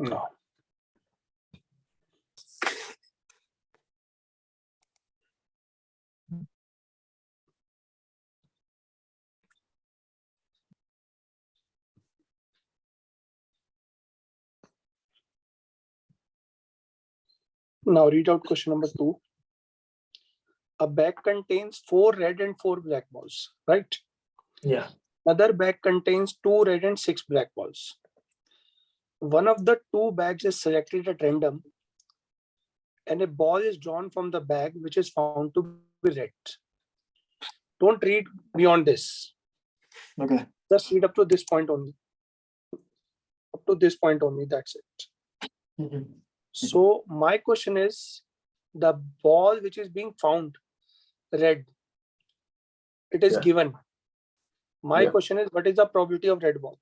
No. Now read out question number 2. A bag contains 4 red and 4 black balls, right? Yeah. Another bag contains 2 red and 6 black balls. One of the 2 bags is selected at random and a ball is drawn from the bag which is found to be red. Don't read beyond this. Okay. Just read up to this point only. Up to this point only, that's it. So my question is, the ball which is being found red, it is given. My question is, what is the probability of red ball?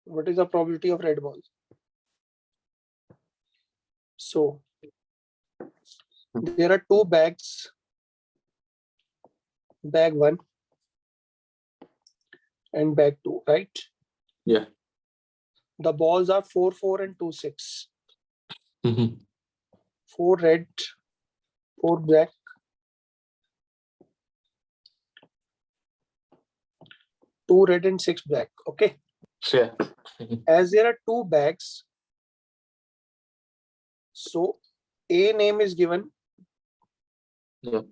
What is the probability of red ball? So there are 2 bags, bag 1 and bag 2, right? Yeah. The balls are 4, 4 and 2, 6. 4 red, 4 black. 2 red and 6 black. Okay. Yeah. As there are 2 bags, so A name is given. Yeah.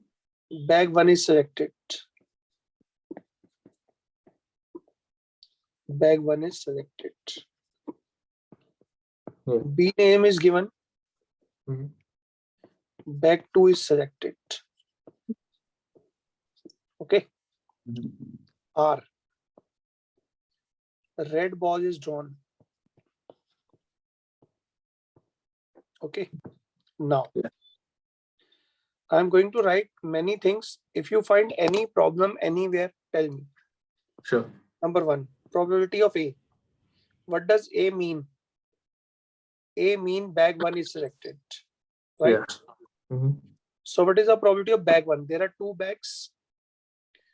Bag 1 is selected. Bag 1 is selected. Yeah. B name is given. Bag 2 is selected. Okay. R. Red ball is drawn. Okay. Now, I'm going to write many things. If you find any problem anywhere, tell me. Sure. Number 1, probability of A. What does A mean? A mean bag 1 is selected, right? Yeah. So what is the probability of bag 1? There are 2 bags.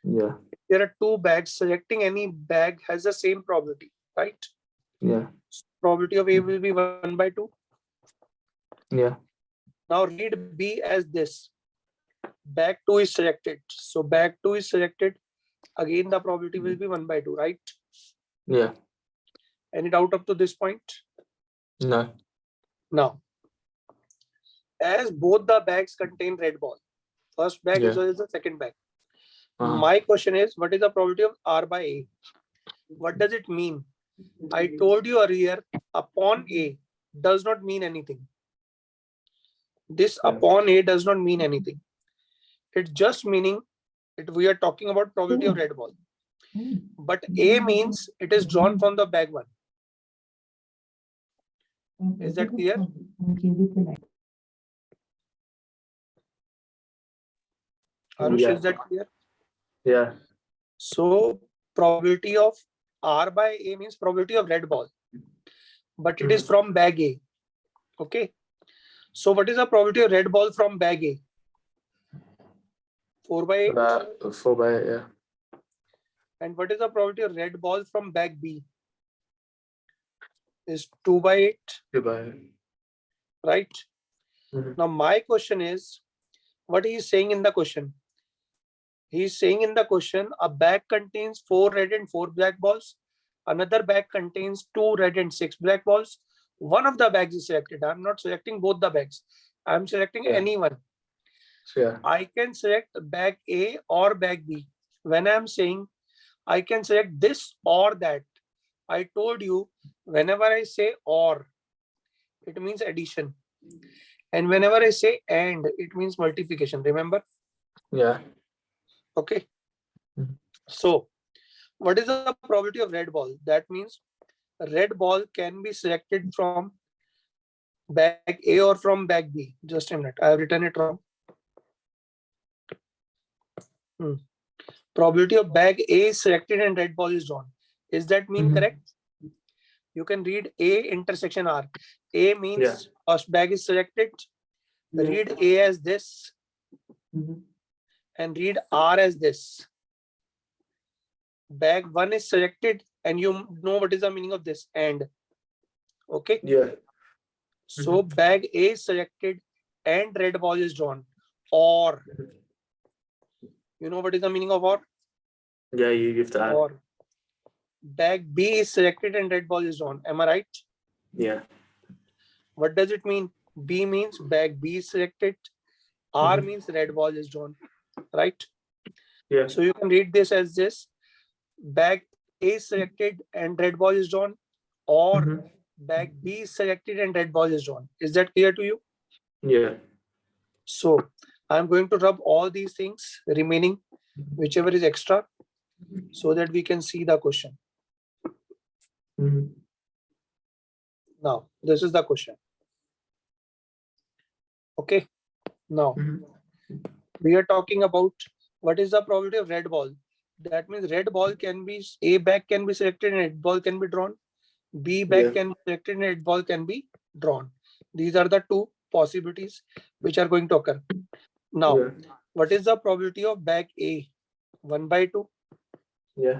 Yeah. There are 2 bags. Selecting any bag has the same probability, right? Yeah. Probability of A will be 1 by 2. Yeah. Now read B as this. Bag 2 is selected. So bag 2 is selected. Again, the probability will be 1 by 2, right? Yeah. Any doubt up to this point? No. Now, as both the bags contain red ball, first bag as well as the second bag. My question is, what is the probability of R by A? What does it mean? I told you earlier, upon A does not mean anything. This upon A does not mean anything. It's just meaning we are talking about probability of red ball. But A means it is drawn from the bag 1. Is that clear? Arush, is that clear? Yeah. So probability of R by A means probability of red ball, but it is from bag A. Okay. So what is the probability of red ball from bag A? 4 by 8. 4 by 8, yeah. And what is the probability of red ball from bag B? Is 2 by 8. 2 by 8. Right? Now my question is, what he is saying in the question? He is saying in the question, a bag contains 4 red and 4 black balls. Another bag contains 2 red and 6 black balls. One of the bags is selected. I'm not selecting both the bags. I'm selecting any one. Yeah. I can select bag A or bag B. When I'm saying I can select this or that, I told you whenever I say or, it means addition. And whenever I say and, it means multiplication. Remember? Yeah. Okay. So what is the probability of red ball? That means red ball can be selected from bag A or from bag B. Just a minute. I have written it wrong. Probability of bag A is selected and red ball is drawn. Is that mean correct? You can read A intersection R. A means first bag is selected. Read A as this and read R as this. bag 1 is selected, and you know what is the meaning of this and. Okay. Yeah. So bag A is selected and red ball is drawn, or you know what is the meaning of or? Yeah, you have to add. Or bag B is selected and red ball is drawn. Am I right? Yeah. What does it mean? B means bag B is selected. R means red ball is drawn. Right? Yeah. So you can read this as this: bag A is selected and red ball is drawn, or bag B is selected and red ball is drawn. Is that clear to you? Yeah. So I'm going to rub all these things remaining, whichever is extra, so that we can see the question. Now, this is the question. Okay. Now, we are talking about what is the probability of red ball. That means red ball can be, A bag can be selected and red ball can be drawn. B bag can be selected and red ball can be drawn. These are the two possibilities which are going to occur. Now, what is the probability of bag A? 1/2. Yeah.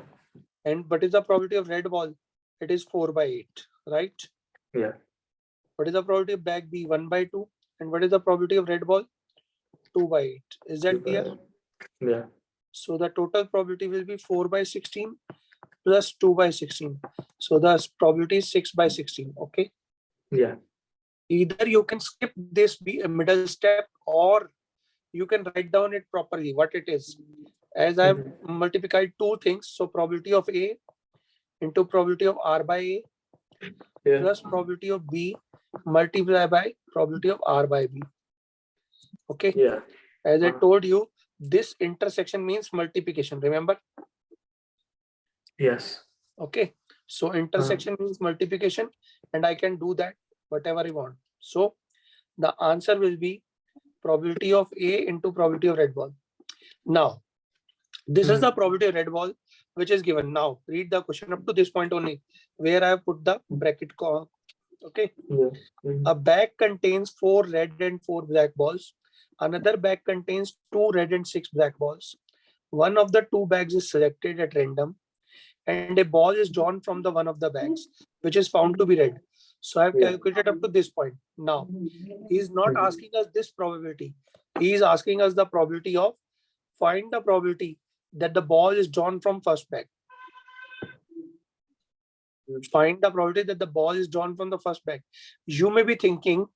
And what is the probability of red ball? It is 4/8, right? Yeah. What is the probability of bag B? 1/2. And what is the probability of red ball? 2/8. Is that clear? Yeah. So the total probability will be 4/16 plus 2/16. So the probability is 6/16. Okay. Yeah. Either you can skip this be a middle step, or you can write down it properly what it is. As I have multiplied two things, so probability of A into probability of R/A plus probability of B multiplied by probability of R/B. Okay. Yeah. As I told you, this intersection means multiplication. Remember? Yes. Okay. So intersection means multiplication, and I can do that whatever I want. So the answer will be probability of A into probability of red ball. Now, this is the probability of red ball which is given. Now, read the question up to this point only, where I have put the bracket. Okay. A bag contains 4 red and 4 black balls. Another bag contains 2 red and 6 black balls. One of the two bags is selected at random, and a ball is drawn from the one of the bags, which is found to be red. So I have calculated up to this point. Now, he is not asking us this probability. He is asking us the probability of, find the probability that the ball is drawn from first bag. Find the probability that the ball is drawn from the first bag. You may be thinking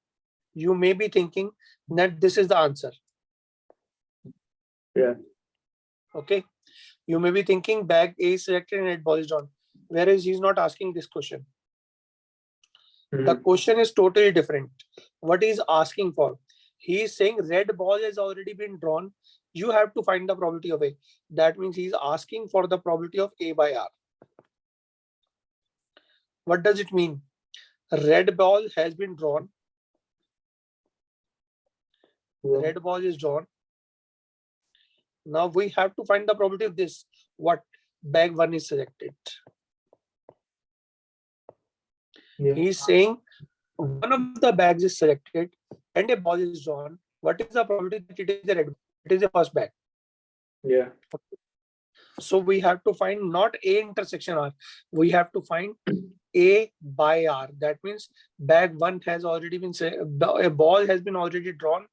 that this is the answer. Yeah. Okay. You may be thinking bag A is selected and red ball is drawn. Whereas he's not asking this question. The question is totally different. What he's asking for? He is saying red ball has already been drawn. You have to find the probability of A. That means he's asking for the probability of A/R. What does it mean? Red ball has been drawn. Red ball is drawn. Now we have to find the probability of this. What? Bag 1 is selected. He's saying one of the bags is selected and a ball is drawn. What is the probability that it is a red ball? It is a first bag. Yeah. So we have to find not A intersection R. We have to find A/R. That means bag 1 has already been, a ball has been already drawn.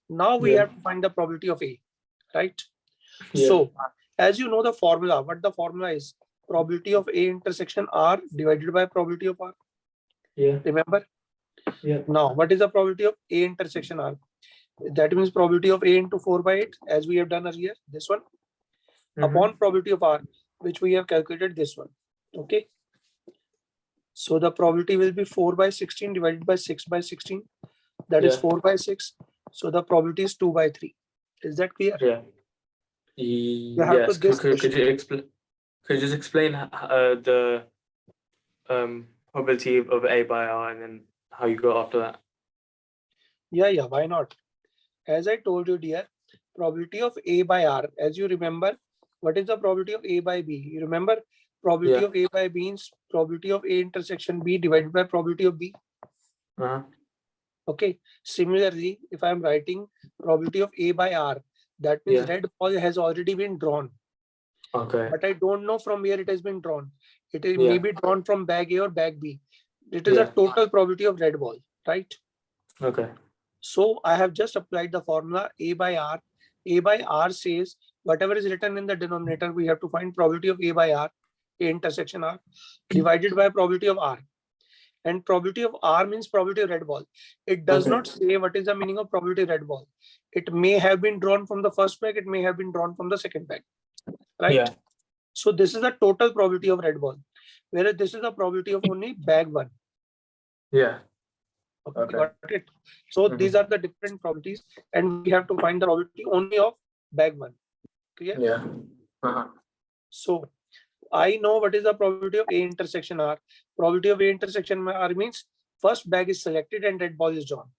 Now we have to find the probability of A, right? So as you know the formula, what the formula is? Probability of A intersection R divided by probability of R. Yeah. Remember? Yeah. Now, what is the probability of A intersection R? That means probability of A into 4/8, as we have done earlier, this one, upon probability of R, which we have calculated this one. Okay. So the probability will be 4/16 divided by 6/16. That is 4/6. So the probability is 2/3. Is that clear? Yeah. Yes. Could you just explain the probability of A/R and then how you go after that? Yeah, why not? As I told you, dear, probability of A/R, as you remember, what is the probability of A/B? You remember probability of A/B means probability of A intersection B divided by probability of B. Okay. Similarly, if I am writing probability of A/R, that means red ball has already been drawn. Okay. But I don't know from where it has been drawn. It is maybe drawn from bag A or bag B. It is a total probability of red ball, right? Okay. So I have just applied the formula A by R. A by R says whatever is written in the denominator, we have to find probability of A by R, A intersection R, divided by probability of R. And probability of R means probability of red ball. It does not say what is the meaning of probability of red ball. It may have been drawn from the first bag, it may have been drawn from the second bag, right? Yeah. So this is the total probability of red ball, whereas this is the probability of only bag one. Yeah. Okay. Got it. So these are the different probabilities, and we have to find the probability only of bag one. Clear? Yeah. So I know what is the probability of A intersection R. Probability of A intersection R means first bag is selected and red ball is drawn.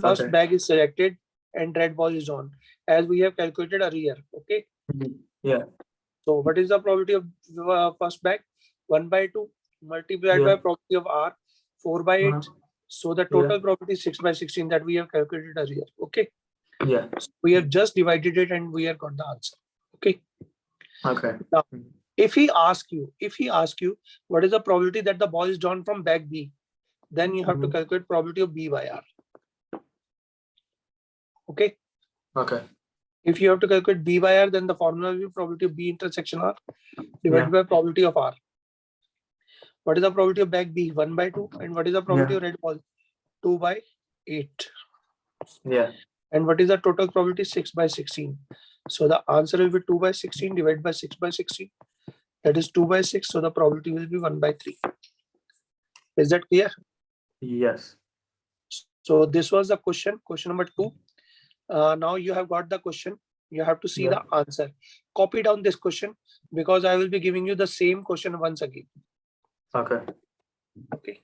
First bag is selected and red ball is drawn, as we have calculated earlier. Okay. Yeah. So what is the probability of first bag? 1 by 2 multiplied by probability of R, 4 by 8. So the total probability is 6 by 16 that we have calculated earlier. Okay. Yeah. So we have just divided it and we have got the answer. Okay. Okay. Now, if he asks you what is the probability that the ball is drawn from bag B, then you have to calculate probability of B by R. Okay. Okay. If you have to calculate B by R, then the formula will be probability of B intersection R divided by probability of R. What is the probability of bag B? 1 by 2. And what is the probability of red ball? 2 by 8. Yeah. And what is the total probability? 6 by 16. So the answer will be 2 by 16 divided by 6 by 16. That is 2 by 6. So the probability will be 1 by 3. Is that clear? Yes. So this was the question number 2. Now you have got the question. You have to see the answer. Copy down this question because I will be giving you the same question once again. Okay. Okay.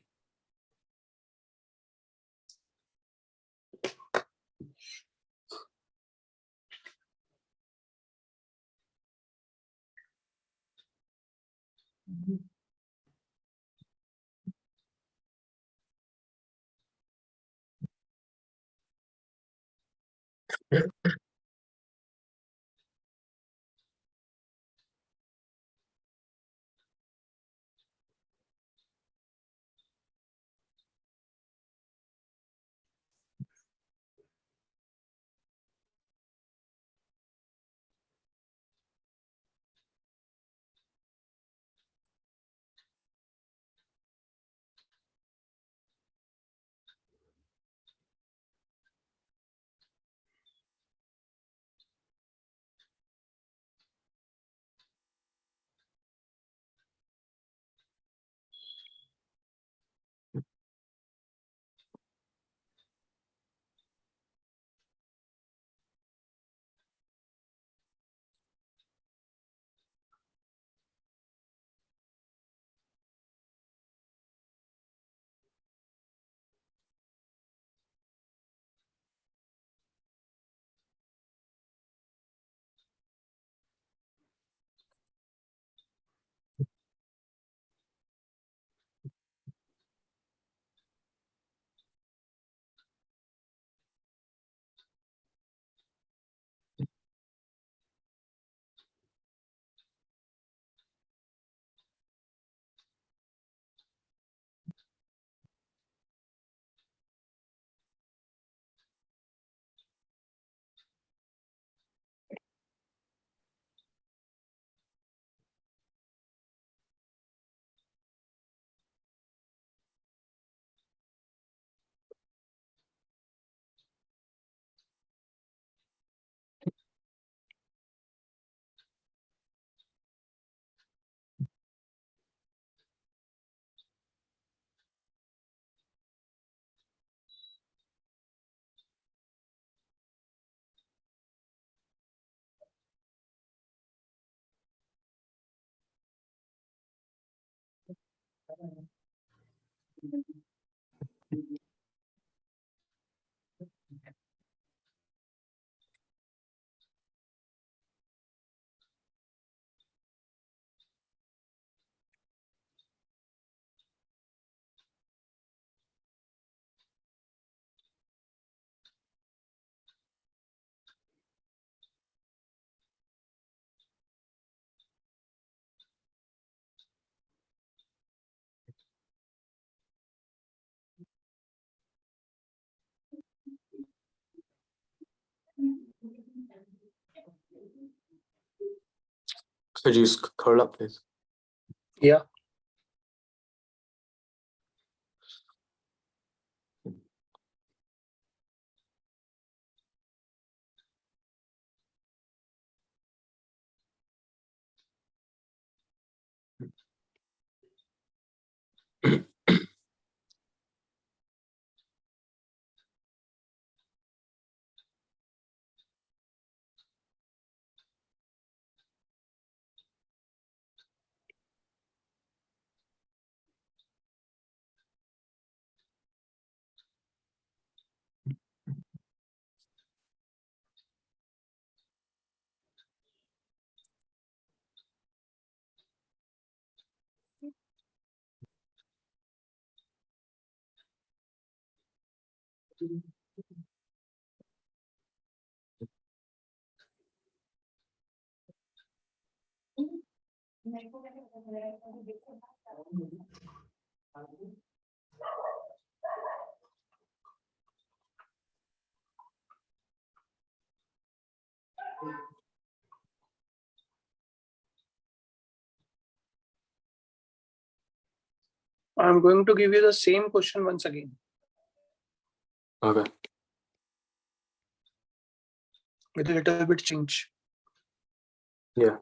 Could you curl up, please? Yeah. I'm going to give you the same question once again. Okay. With a little bit change. Yeah.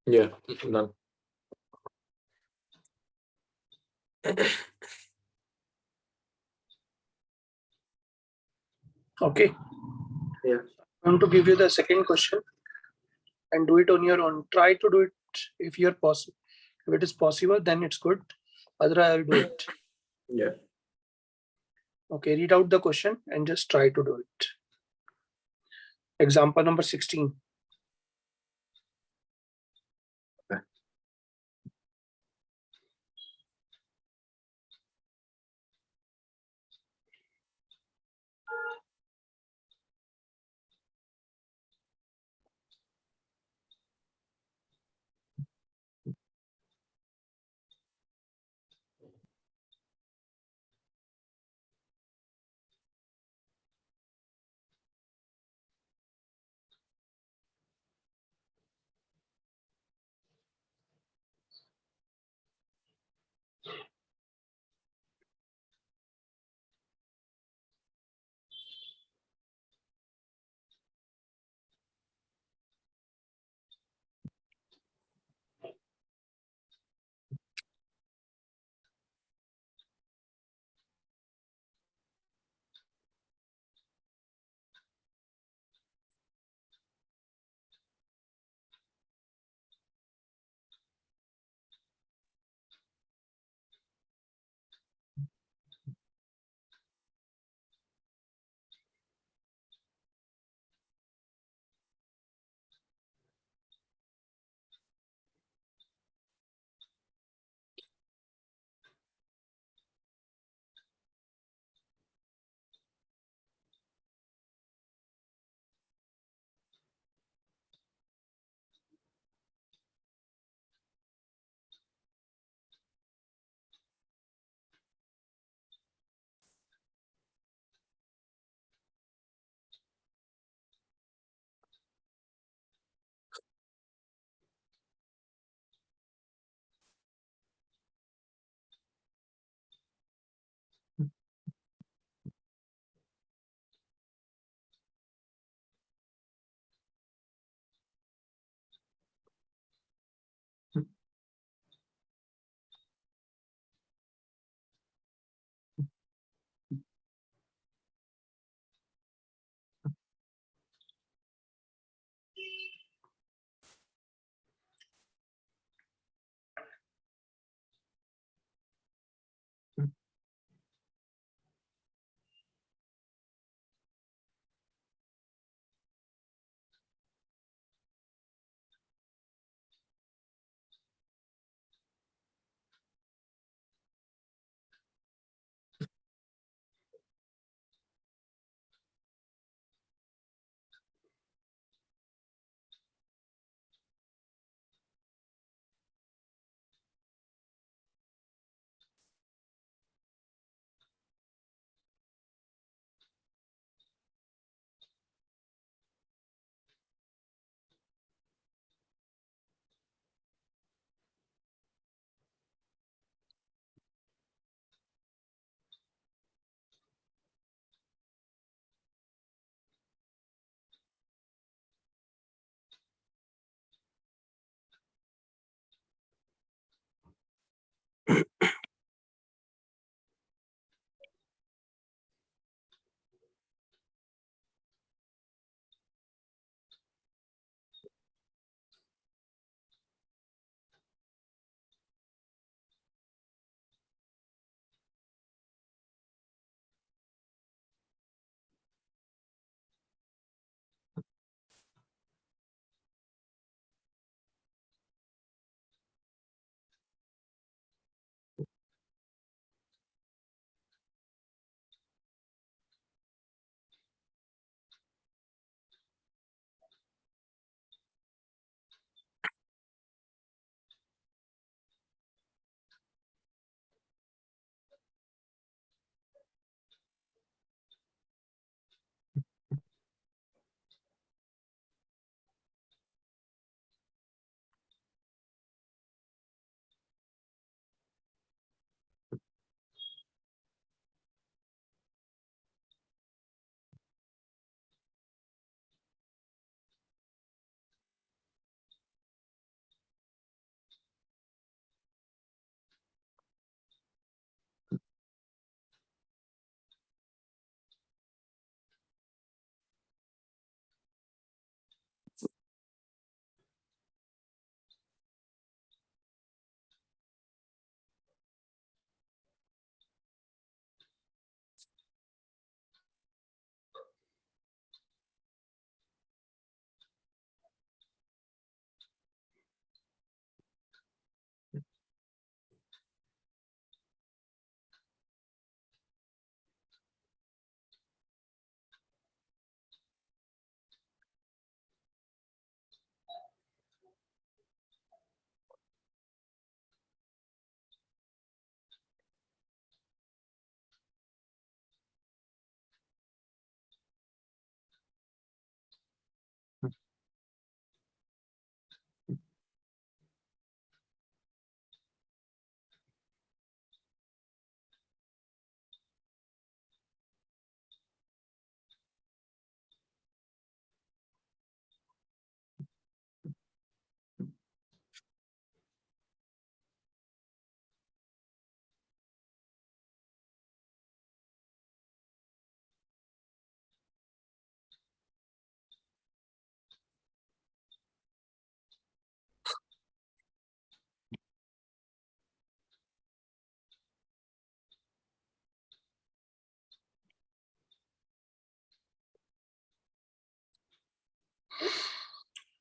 Yeah. None. Okay. Yeah. I'm going to give you the second question and do it on your own. Try to do it if you're possible. If it is possible, then it's good. Otherwise, I'll do it. Yeah. Okay, read out the question and just try to do it. Example number 16. Okay.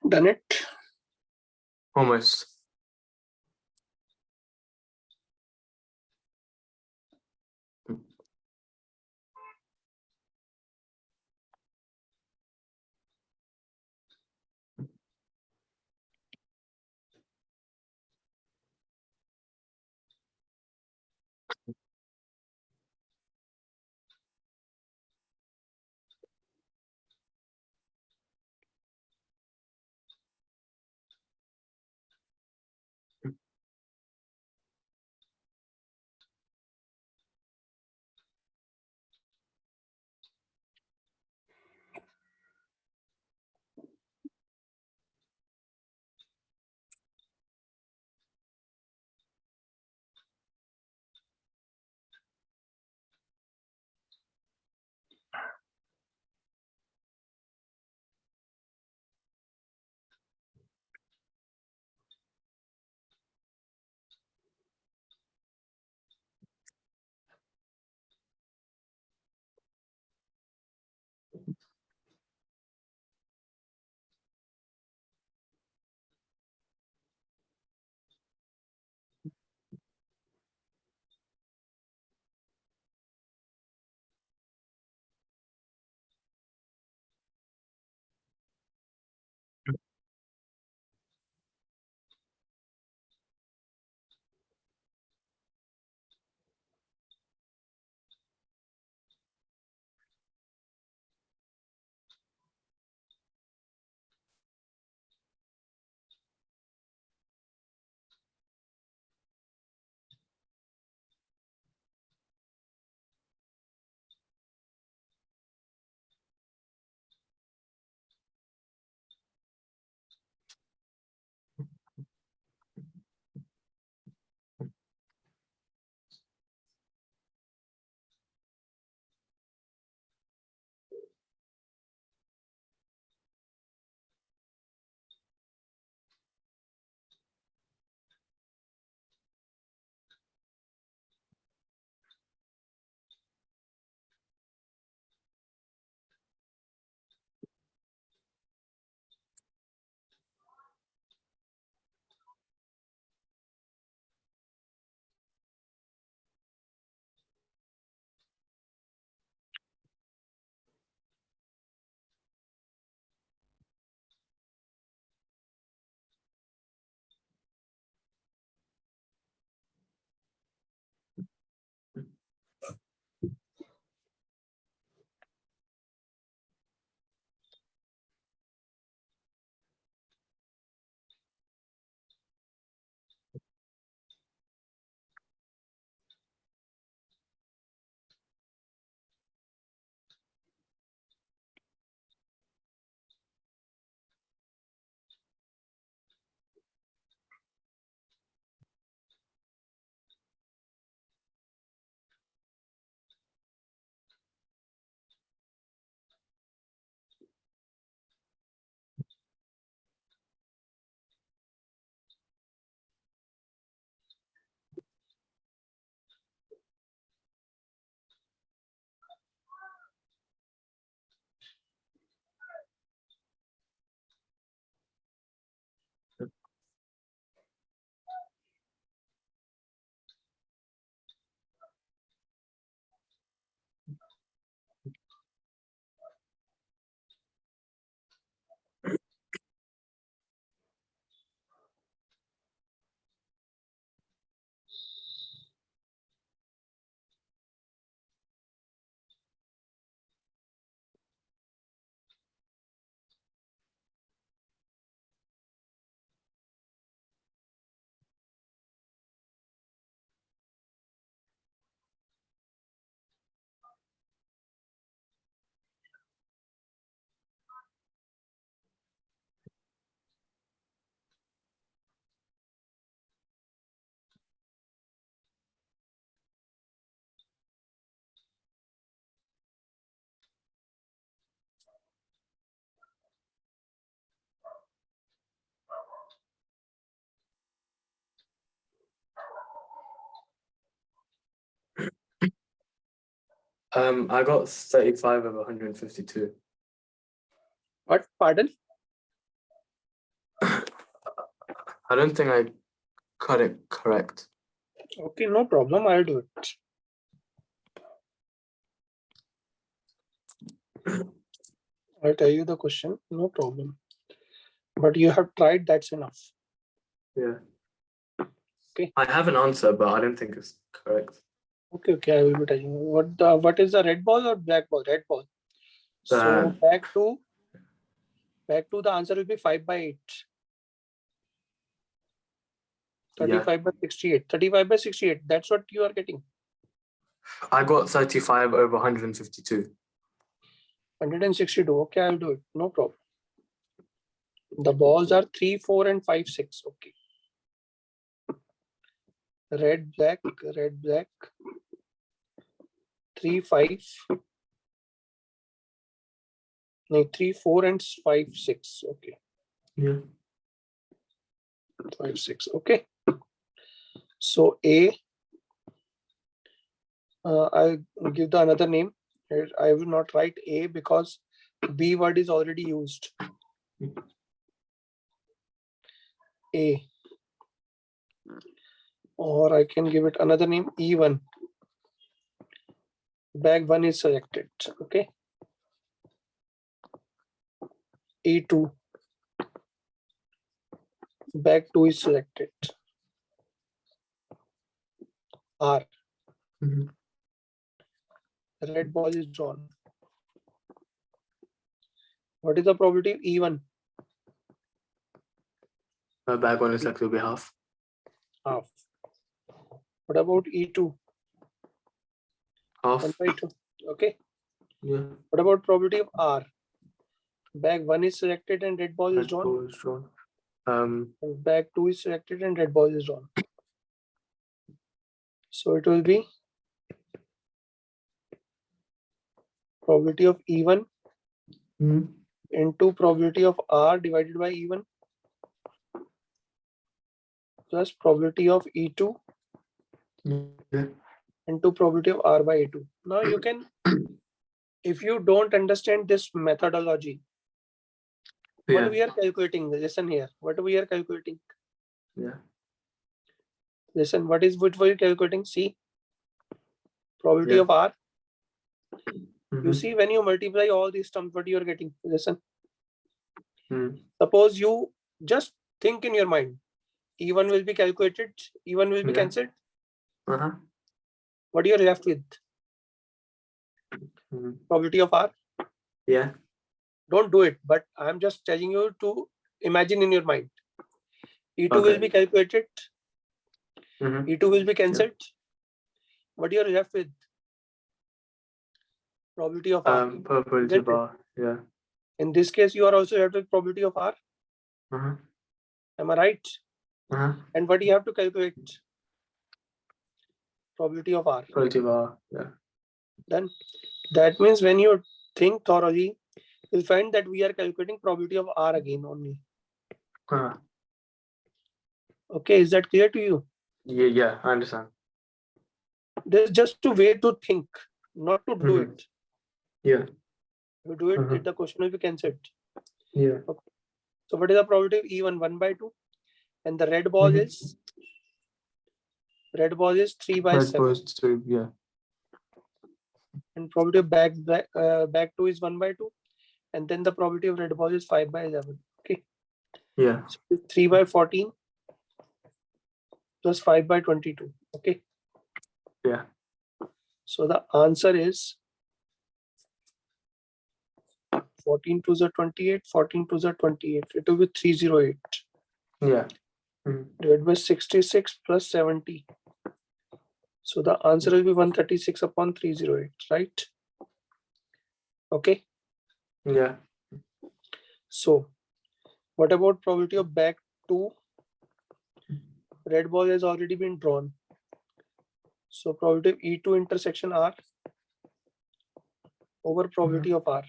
Done it. Almost. I got 35 of 152. What? Pardon? I don't think I got it correct. Okay, no problem. I'll do it. I'll tell you the question. No problem. But you have tried. That's enough. Yeah. Okay. I have an answer, but I don't think it's correct. Okay. I will be telling you. What is the red ball or black ball? Red ball. So back to the answer will be 5/8. 35 by 68. 35 by 68. That's what you are getting. I got 35 over 152. 162. Okay, I'll do it. No problem. The balls are 3, 4, and 5, 6. Okay. Red, black, 3, 5. No, 3, 4, and 5, 6. Okay. Yeah. 5, 6. Okay. So A, I'll give the another name. I will not write A because B word is already used. A. Or I can give it another name, E1. Bag 1 is selected. Okay. E2. Bag 2 is selected. R. Red ball is drawn. What is the probability of E1? Bag 1 is likely to be half. Half. What about E2? Half. 1/2. Okay. Yeah. What about probability of R? Bag 1 is selected and red ball is drawn. Ball is drawn. And bag 2 is selected and red ball is drawn. So it will be probability of E1 into probability of R divided by E1 plus probability of E2 into probability of R by A2. Now you can, if you don't understand this methodology, what we are calculating, listen here, what we are calculating. Yeah. Listen, what were you calculating? See, probability of R. You see, when you multiply all these terms, what you are getting? Listen. Suppose you just think in your mind, E1 will be calculated, E1 will be cancelled. What you are left with? Probability of R. Yeah. Don't do it, but I'm just telling you to imagine in your mind. E2 will be calculated. E2 will be cancelled. What you are left with? Probability of R. Probability of R. Yeah. In this case, you are also left with probability of R. Am I right? And what do you have to calculate? Probability of R. Probability of R. Yeah. Then that means when you think thoroughly, you'll find that we are calculating probability of R again only. Okay, is that clear to you? Yeah, I understand. There's just a way to think, not to do it. Yeah. If you do it, the question will be cancelled. Yeah. Okay. So what is the probability of E1? 1/2. And the red ball is? Red ball is 3/7. Red ball is 2, yeah. And probability of bag 2 is 1/2. And then the probability of red ball is 5/11. Okay. Yeah. So 3/14 plus 5/22. Okay. Yeah. So the answer is 14 to the 28, 14 to the 28. It will be 308. Yeah. Divided by 66 plus 70. So the answer will be 136 upon 308, right? Okay. Yeah. So what about probability of bag 2? Red ball has already been drawn. So probability of E2 intersection R over probability of R.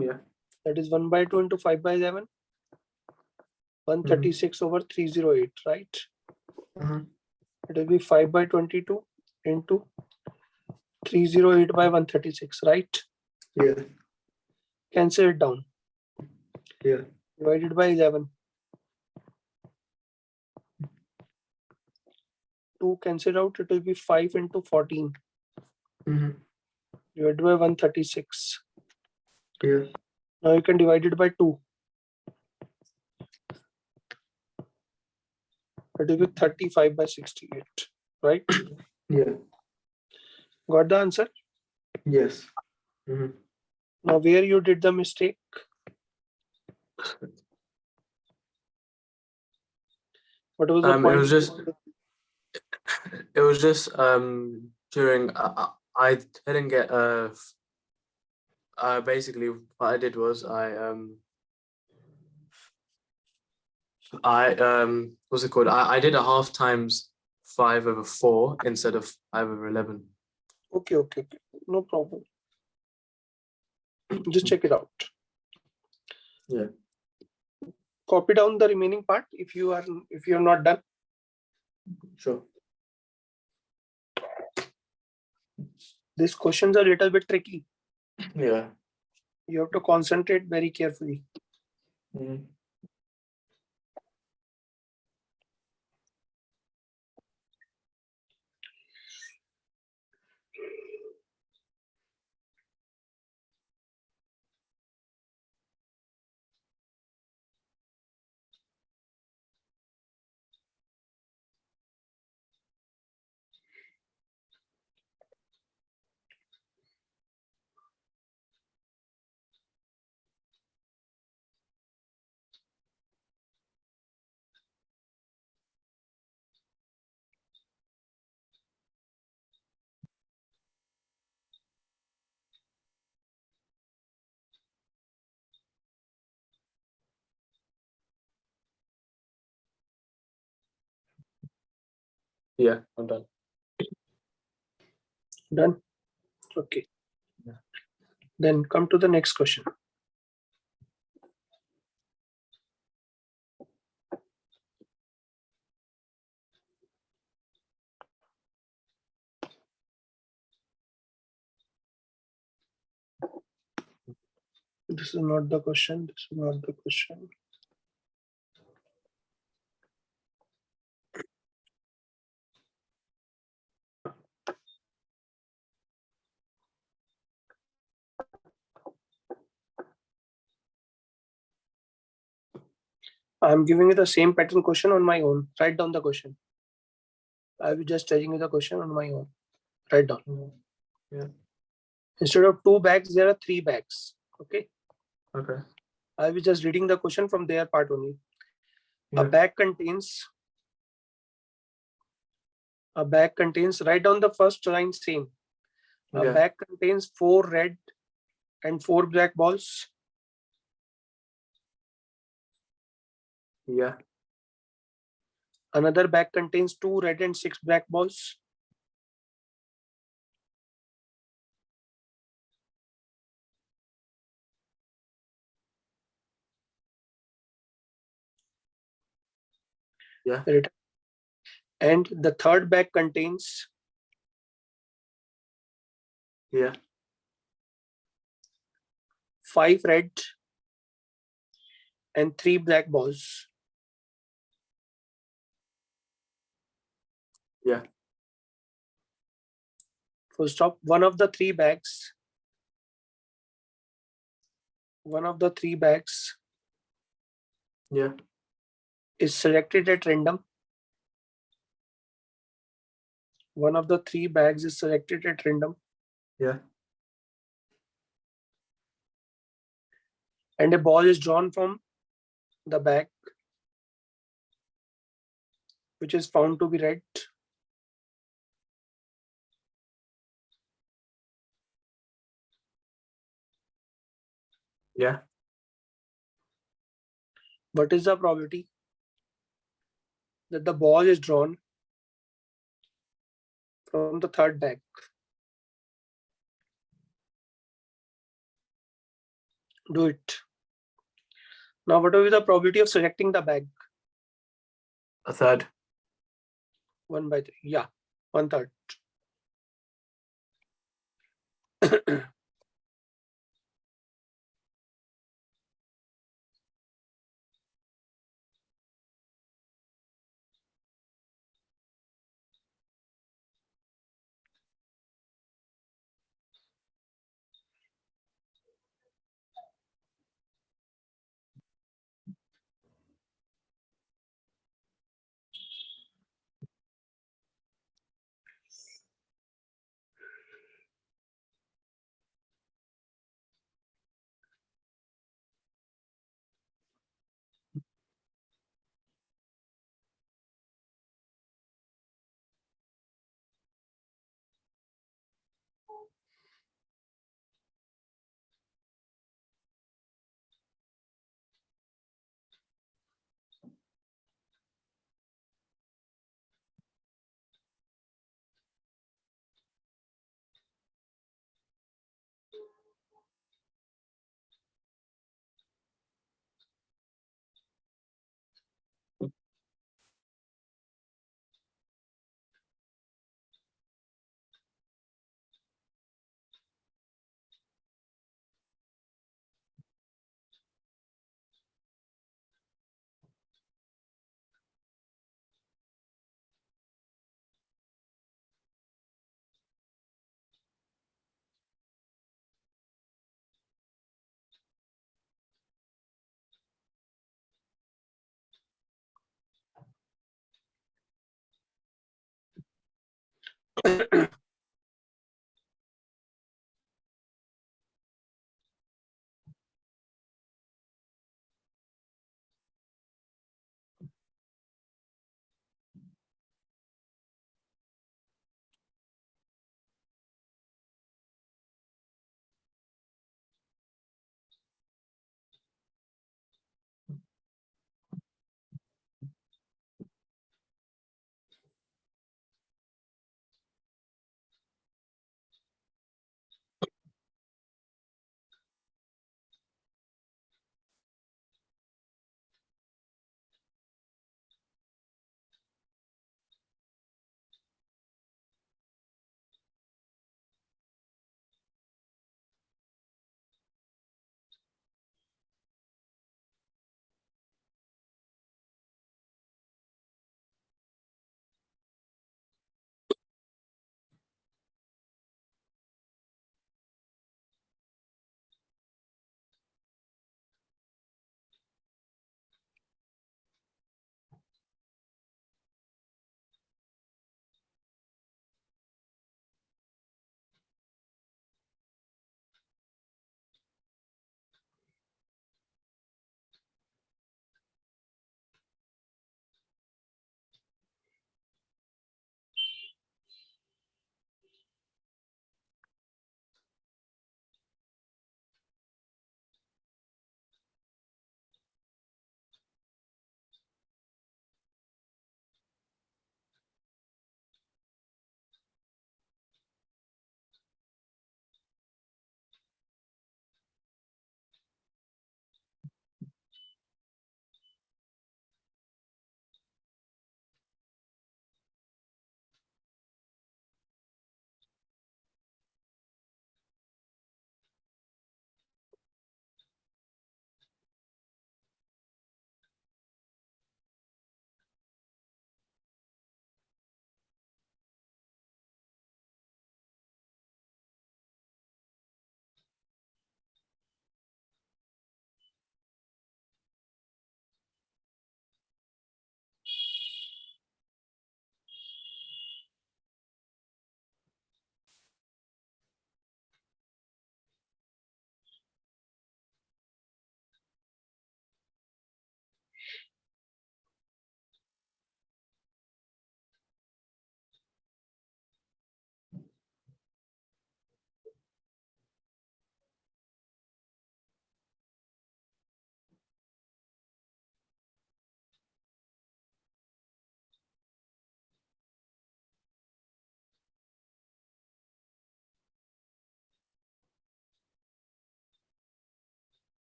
Yeah. That is 1/2 into 5/11. 136 over 308, right? It will be 5/22 into 308 by 136, right? Yeah. Cancel it down. Yeah. Divided by 11. 2 cancel out, it will be 5 into 14 divided by 136. Yeah. Now you can divide it by 2. It will be 35 by 68, right? Yeah. Got the answer? Yes. Now where you did the mistake? What was the point? It was just during I didn't get basically what I did was I what's it called? I did a half times 5/4 instead of 5/11. Okay, no problem. Just check it out. Yeah. Copy down the remaining part if you are not done. Sure. These questions are a little bit tricky. Yeah. You have to concentrate very carefully. Yeah, I'm done. Done? Okay. Yeah. Then come to the next question. This is not the question. This is not the question. I'm giving you the same pattern question on my own. Write down the question. I will just telling you the question on my own. Write down. Yeah. Instead of 2 bags, there are 3 bags. Okay. Okay. I will just reading the question from their part only. Yeah. A bag contains. Write down the first line same. A bag contains 4 red and 4 black balls. Yeah. Another bag contains 2 red and 6 black balls. Yeah. And the third bag contains 5 red and 3 black balls. Yeah. Full stop. One of the three bags Yeah. is selected at random. One of the 3 bags is selected at random. Yeah. And a ball is drawn from the bag, which is found to be red. Yeah. What is the probability that the ball is drawn from the third bag? Do it. Now, what will be the probability of selecting the bag? A third. 1 by 3. Yeah, 1/3.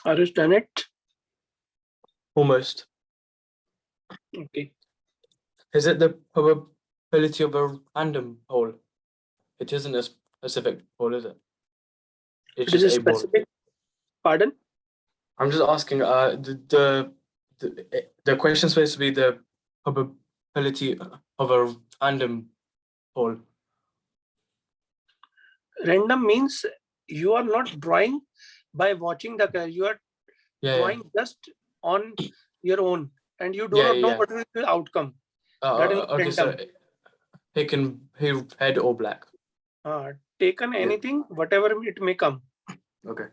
Are you done it? Almost. Okay. Is it the probability of a random poll? It isn't a specific poll, is it? It's It is just a a ball. specific. Pardon? I'm just asking. The question is supposed to be the probability of a random poll. Random means you are not drawing by watching the color. You are drawing just on your own, and you do not know what is the outcome. That is Okay, so random. it can be red or black. Taken anything, whatever it may come. Okay.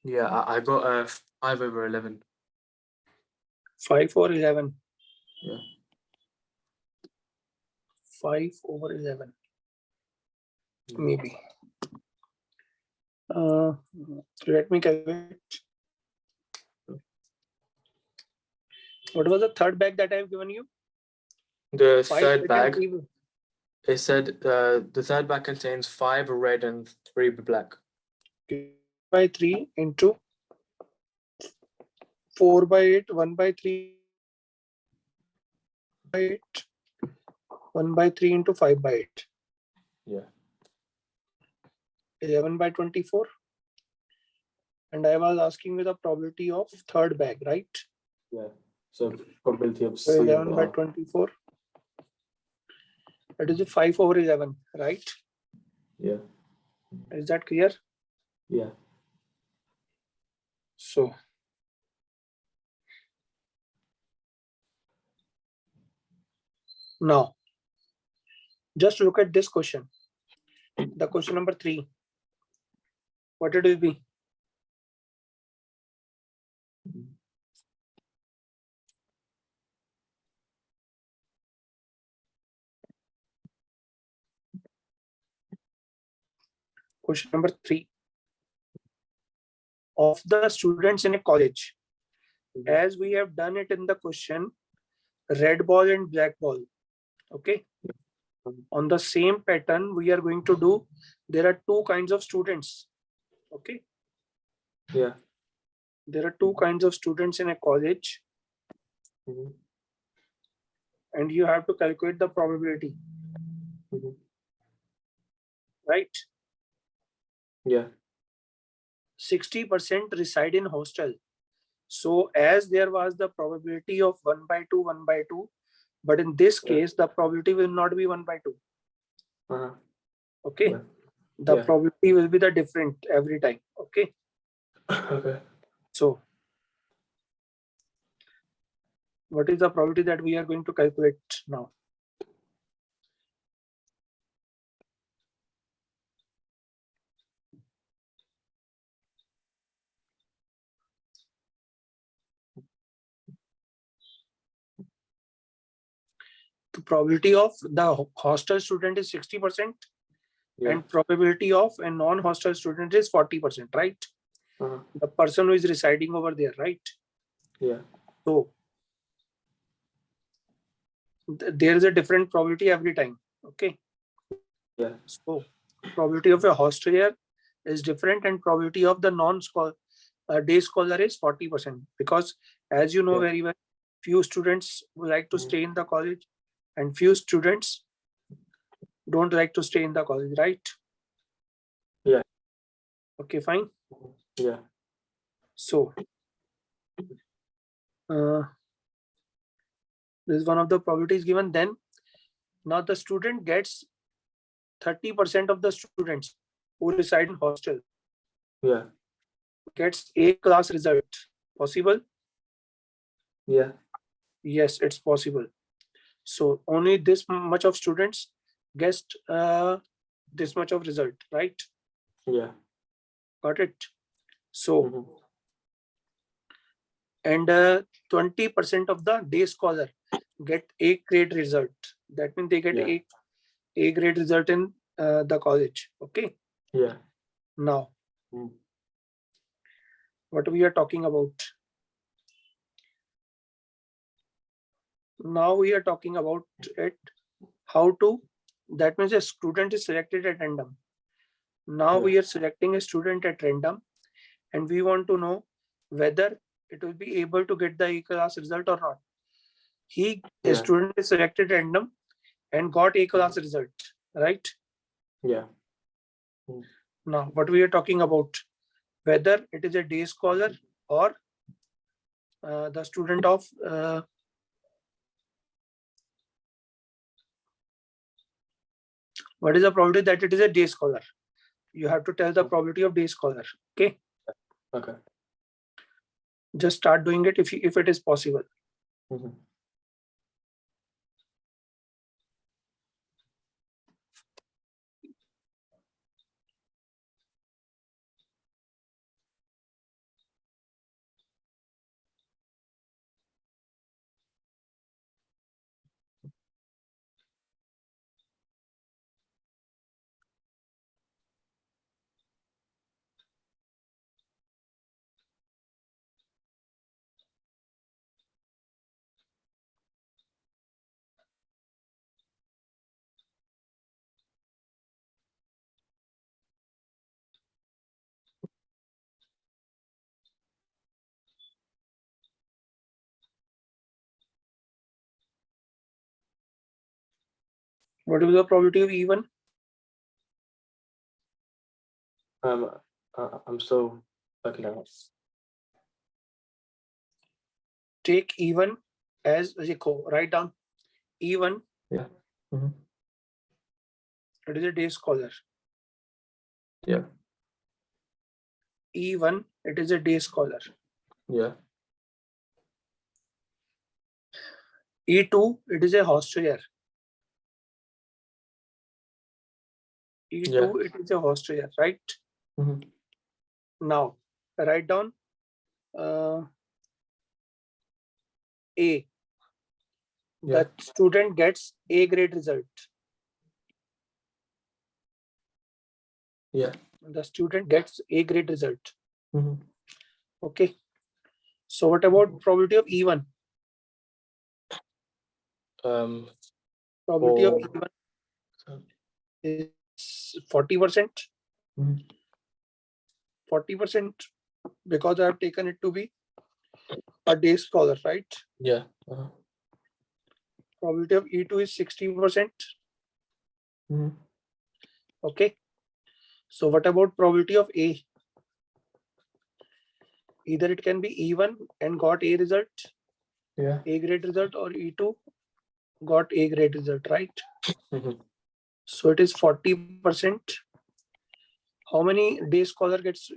Yeah, I got 5/11. 5/11. Yeah. 5/11. Maybe. Let me calculate. What was the third bag that I have given you? The 5 third red and bag. 3 It said the third bag contains 5 red and 3 black. by 3 into 4/8, 1/3, 8, 1/3 into 5/8. Yeah. 11/24. And I was asking you the probability of third bag, right? Yeah. So probability of So 11/24. That is 5/11, right? Yeah. Is that clear? Yeah. So now just look at this question. The question number 3. What it will be? Question number 3. Of the students in a college, as we have done it in the question, red ball and black ball. Okay. On the same pattern, we are going to do, there are 2 kinds of students. Okay. Yeah. There are 2 kinds of students in a college. And you have to calculate the probability. Right? Yeah. 60% reside in hostel. So as there was the probability of 1/2, 1/2, but in this case, the probability will not be 1/2. Okay. The probability will be the different every time. Okay. Okay. So what is the probability that we are going to calculate now? The probability of the hostel student is 60%, and probability of a non-hostel student is 40%, right? The person who is residing over there, right? Yeah. So there is a different probability every time. Okay. Yeah. So probability of a hostelier is different, and probability of the day scholar is 40%, because as you know very well, few students would like to stay in the college and few students don't like to stay in the college, right? Yeah. Okay, fine. Yeah. So this is one of the probabilities given. Then now the student gets 30% of the students who reside in hostel. Yeah. Gets A class result. Possible? Yeah. Yes, it's possible. So only this much of students guessed this much of result, right? Yeah. Got it. So and 20% of the day scholar get A grade result. That means they get A grade result in the college. Okay. Yeah. Now, what we are talking about? Now we are talking about it. How to? That means a student is selected at random. Now we are selecting a student at random, and we want to know whether it will be able to get the A class result or not. A student is selected at random and got A class result, right? Yeah. Now, what we are talking about, whether it is a day scholar or the student of what is the probability that it is a day scholar? You have to tell the probability of day scholar. Okay. Okay. Just start doing it if it is possible. What is the probability of even? I'm still working on it. Take even as Rico. Write down even. Yeah. It is a day scholar. Yeah. E1, it is a day scholar. Yeah. E2, it is a hostelier. E2, it is a hostelier, right? Now, write down A. The student gets A grade result. Yeah. The student gets A grade result. Okay. So what about probability of E1? Probability of E1 is 40%. 40% because I have taken it to be a day scholar, right? Yeah. Probability of E2 is 60%. Okay. So what about probability of A? Either it can be E1 and got A result, A grade result, or E2 got A grade result, right? So it is 40%. How many day scholar gets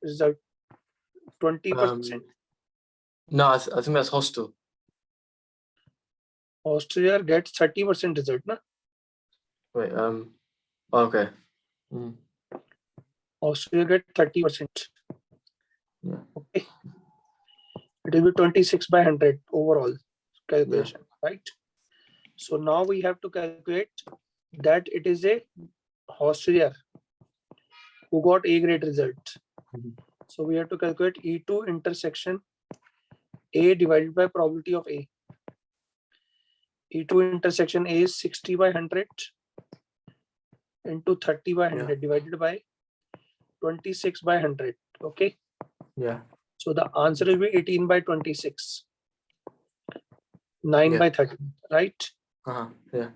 result? 20%. No, I think that's hostel. Australia gets 30% result, na? Wait, okay. Australia gets 30%. Yeah. Okay. It will be 26 by 100 overall calculation, right? So now we have to calculate that it is a hostelier who got A grade result. So we have to calculate E2 intersection A divided by probability of A. E2 intersection A is 60 by 100 into 30 by 100 divided by 26 by 100. Okay. Yeah. So the answer will be 18 by 26. 9 by 30, right? Yeah.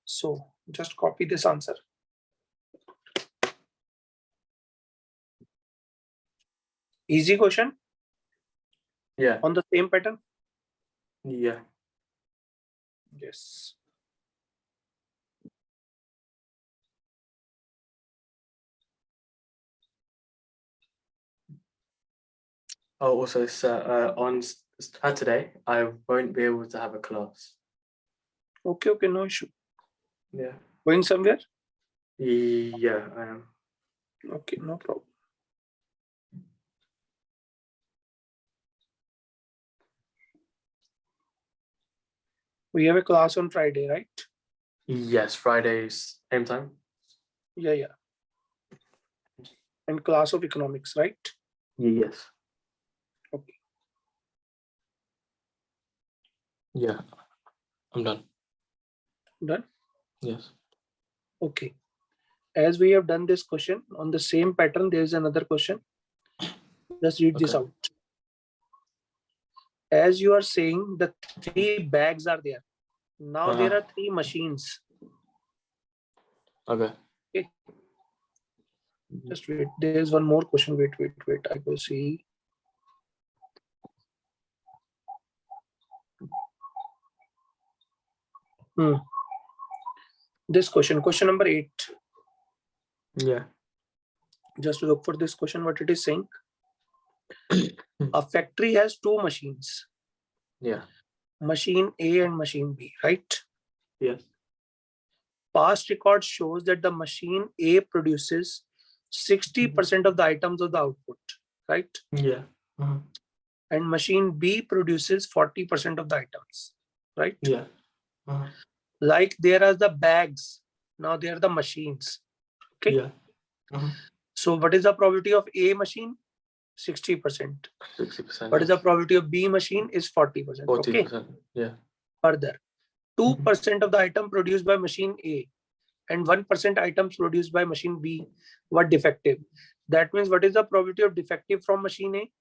So just copy this answer. Easy question. Yeah. On the same pattern. Yeah. Yes. Oh, also, on Saturday, I won't be able to have a class. Okay, no issue. Yeah. Going somewhere? Yeah, I am. Okay, no problem. We have a class on Friday, right? Yes, Fridays, same time. Yeah. And class of economics, right? Yes. Okay. Yeah, I'm done. Done? Yes. Okay. As we have done this question, on the same pattern, there is another question. Just read this out. As you are saying, the 3 bags are there. Now there are 3 machines. Okay. Just wait. There is one more question. Wait. I will see. This question number 8. Yeah. Just look for this question, what it is saying. A factory has 2 machines. Yeah. Machine A and machine B, right? Yes. Past record shows that the machine A produces 60% of the items of the output, right? Yeah. And machine B produces 40% of the items, right? Yeah. Like there are the bags. Now they are the machines. Okay. Yeah. So what is the probability of A machine? 60%. 60%. What is the probability of B machine? Is 40%. 40%. Okay. Yeah. Further, 2% of the item produced by machine A and 1% items produced by machine B were defective. That means what is the probability of defective from machine A?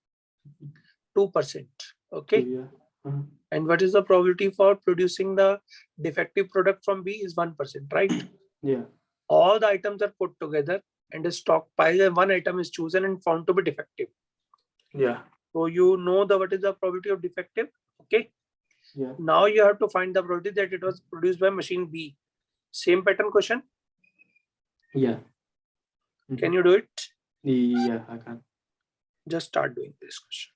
2%. Okay. Yeah. And what is the probability for producing the defective product from B is 1%, right? Yeah. All the items are put together and is stockpiled and one item is chosen and found to be defective. Yeah. So you know what is the probability of defective. Okay. Yeah. Now you have to find the probability that it was produced by machine B. Same pattern question. Yeah. Can you do it? Yeah, I can. Just start doing this question.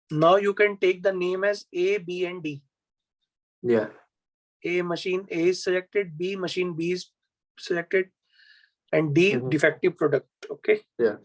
Now you can take the name as A, B, and D. Yeah. A machine A is selected, B machine B is selected, and D defective product. Okay. Yeah.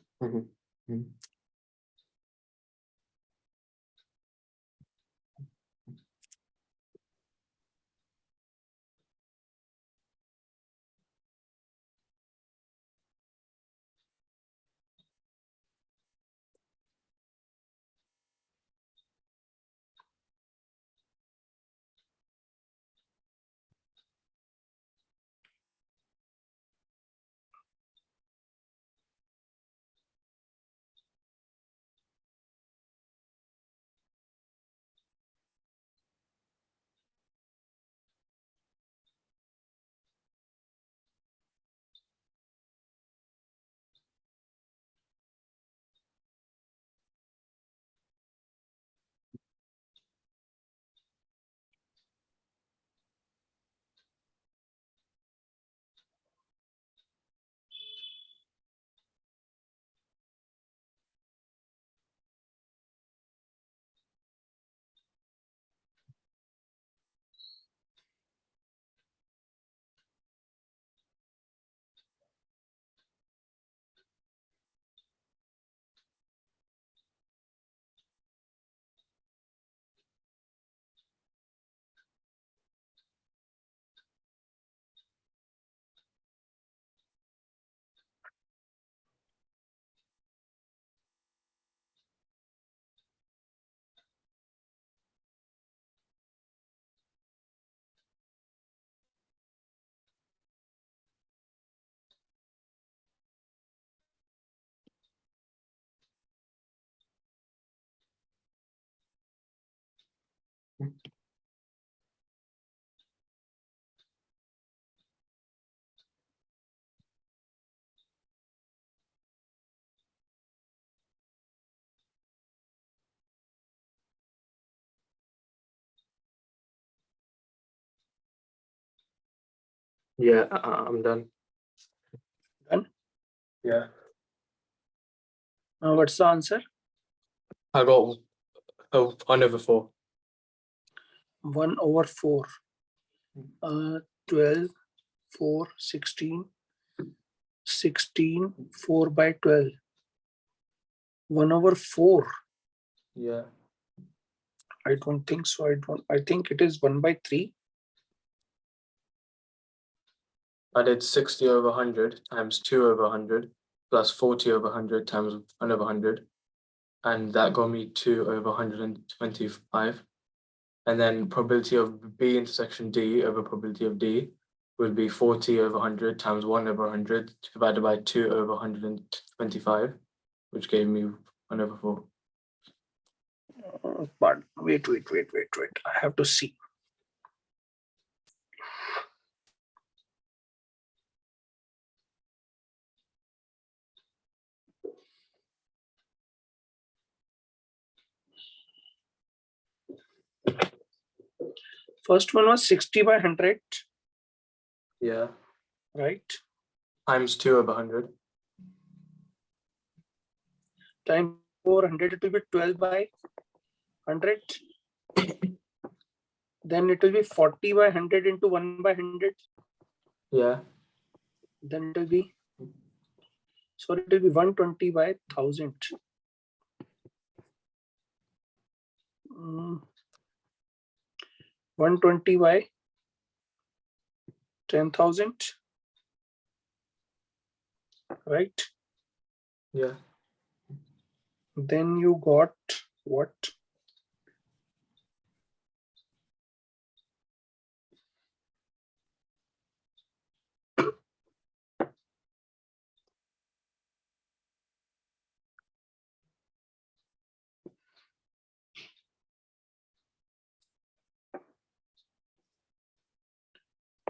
Yeah, I'm done. Done? Yeah. Now what's the answer? I got 1/4. 1/4. 12, 4, 16. 16, 4 by 12. 1/4. Yeah. I don't think so. I think it is 1/3. I did 60/100 times 2/100 plus 40/100 times 1/100. And that got me 2/125. And then probability of B intersection D over probability of D would be 40/100 times 1/100 divided by 2/125, which gave me 1/4. But wait. I have to see. First one was 60/100. Yeah. Right? Times 2/100. Times 400, it will be 12/100. Then it will be 40/100 into 1/100. Yeah. Then it will be, sorry, it will be 120/1000. 120/10,000. Right? Yeah. Then you got what?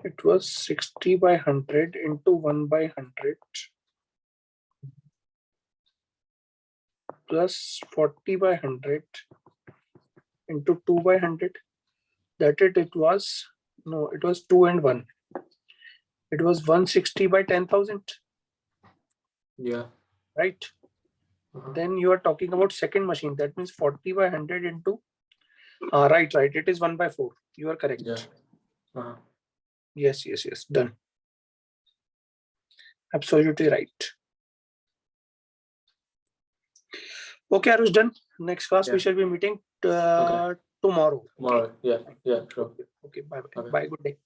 It was 60/100 into 1/100 plus 40/100 into 2/100. That it was, no, it was 2 and 1. It was 160/10,000. Yeah. Right? Then you are talking about second machine. That means 40/100 into. Right. It is 1/4. You are correct. Yeah. Yes. Done. Absolutely right. Okay, Arush, done. Next class we shall be meeting tomorrow. Tomorrow. Yeah. Sure. Okay. Bye. Okay. Bye. Good day.